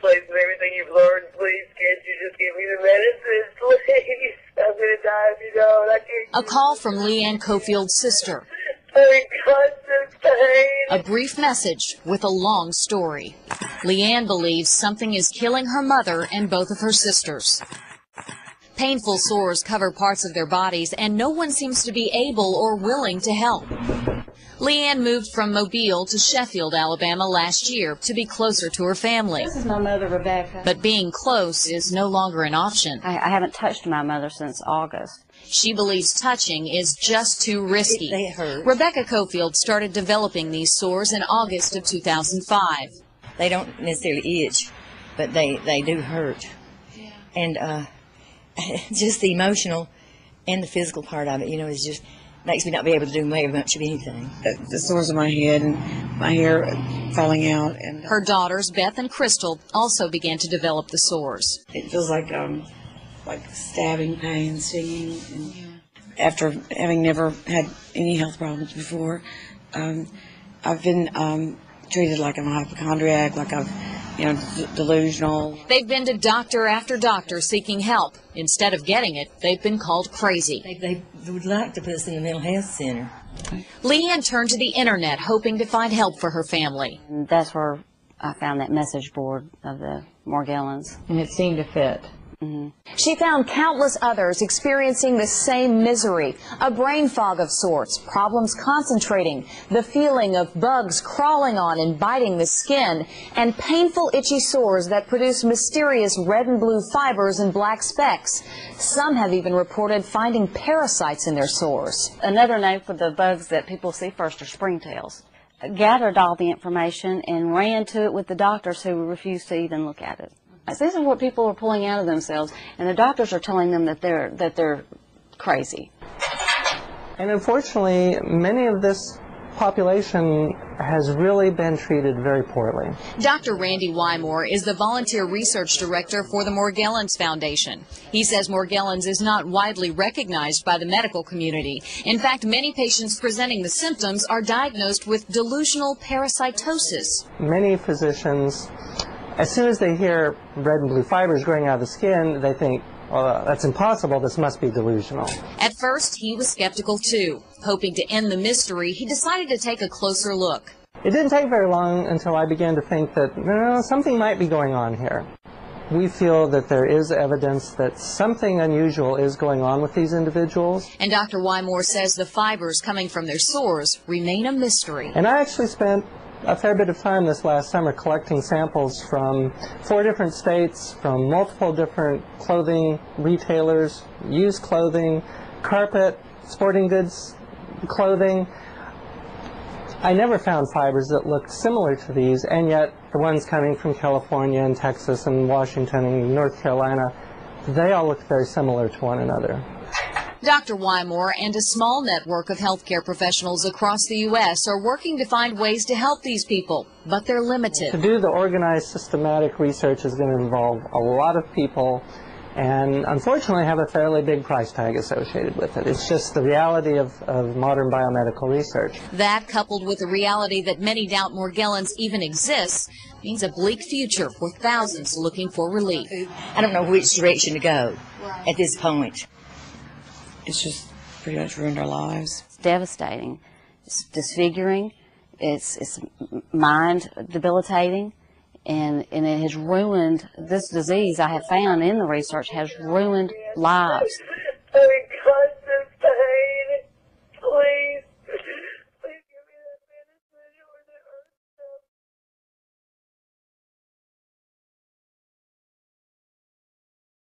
place of everything you've learned. Please, can't you just give me the medicine, please? I'm going to die if you don't. I can't. A call from Leanne Cofield's sister. I'm in constant pain. A brief message with a long story. Leanne believes something is killing her mother and both of her sisters. Painful sores cover parts of their bodies, and no one seems to be able or willing to help. Leanne moved from Mobile to Sheffield, Alabama last year to be closer to her family. This is my mother, Rebecca. But being close is no longer an option. I haven't touched my mother since August. She believes touching is just too risky. They hurt. Rebecca Cofield started developing these sores in August of 2005. They don't necessarily itch, but they do hurt. Yeah. And just the emotional and the physical part of it, you know, is just makes me not be able to do very much of anything. The sores on my head and my hair falling out. And her daughters, Beth and Crystal, also began to develop the sores. It feels like stabbing pain, stinging. And after having never had any health problems before, I've been treated like I'm a hypochondriac, like I've, delusional. They've been to doctor after doctor seeking help. Instead of getting it, they've been called crazy. They would like to put us in a mental health center. Leanne turned to the internet, hoping to find help for her family. And that's where I found that message board of the Morgellons. And it seemed to fit. Mm-hmm. She found countless others experiencing the same misery, a brain fog of sorts, problems concentrating, the feeling of bugs crawling on and biting the skin, and painful itchy sores that produce mysterious red and blue fibers and black specks. Some have even reported finding parasites in their sores. Another name for the bugs that people see first are springtails. I gathered all the information and ran to it with the doctors who refused to even look at it. This is what people are pulling out of themselves, and the doctors are telling them that they're crazy. And unfortunately, many of this population has really been treated very poorly. Dr. Randy Wymore is the volunteer research director for the Morgellons Foundation. He says Morgellons is not widely recognized by the medical community. In fact, many patients presenting the symptoms are diagnosed with delusional parasitosis. Many physicians, as soon as they hear red and blue fibers growing out of the skin, they think, well, that's impossible, this must be delusional. At first, he was skeptical too. Hoping to end the mystery, he decided to take a closer look. It didn't take very long until I began to think that, something might be going on here. We feel that there is evidence that something unusual is going on with these individuals. And Dr. Wymore says the fibers coming from their sores remain a mystery. And I actually spent a fair bit of time this last summer collecting samples from 4 different states, from multiple different clothing retailers, used clothing, carpet, sporting goods, clothing. I never found fibers that looked similar to these, and yet the ones coming from California and Texas and Washington and North Carolina, they all look very similar to one another. Dr. Wymore and a small network of healthcare professionals across the U.S. are working to find ways to help these people, but they're limited. To do the organized, systematic research is going to involve a lot of people and unfortunately have a fairly big price tag associated with it. It's just the reality of modern biomedical research. That, coupled with the reality that many doubt Morgellons even exists, means a bleak future for thousands looking for relief. I don't know which direction to go at this point. It's just pretty much ruined our lives. It's devastating. It's disfiguring. It's mind debilitating. And it has ruined, this disease I have found in the research has ruined lives.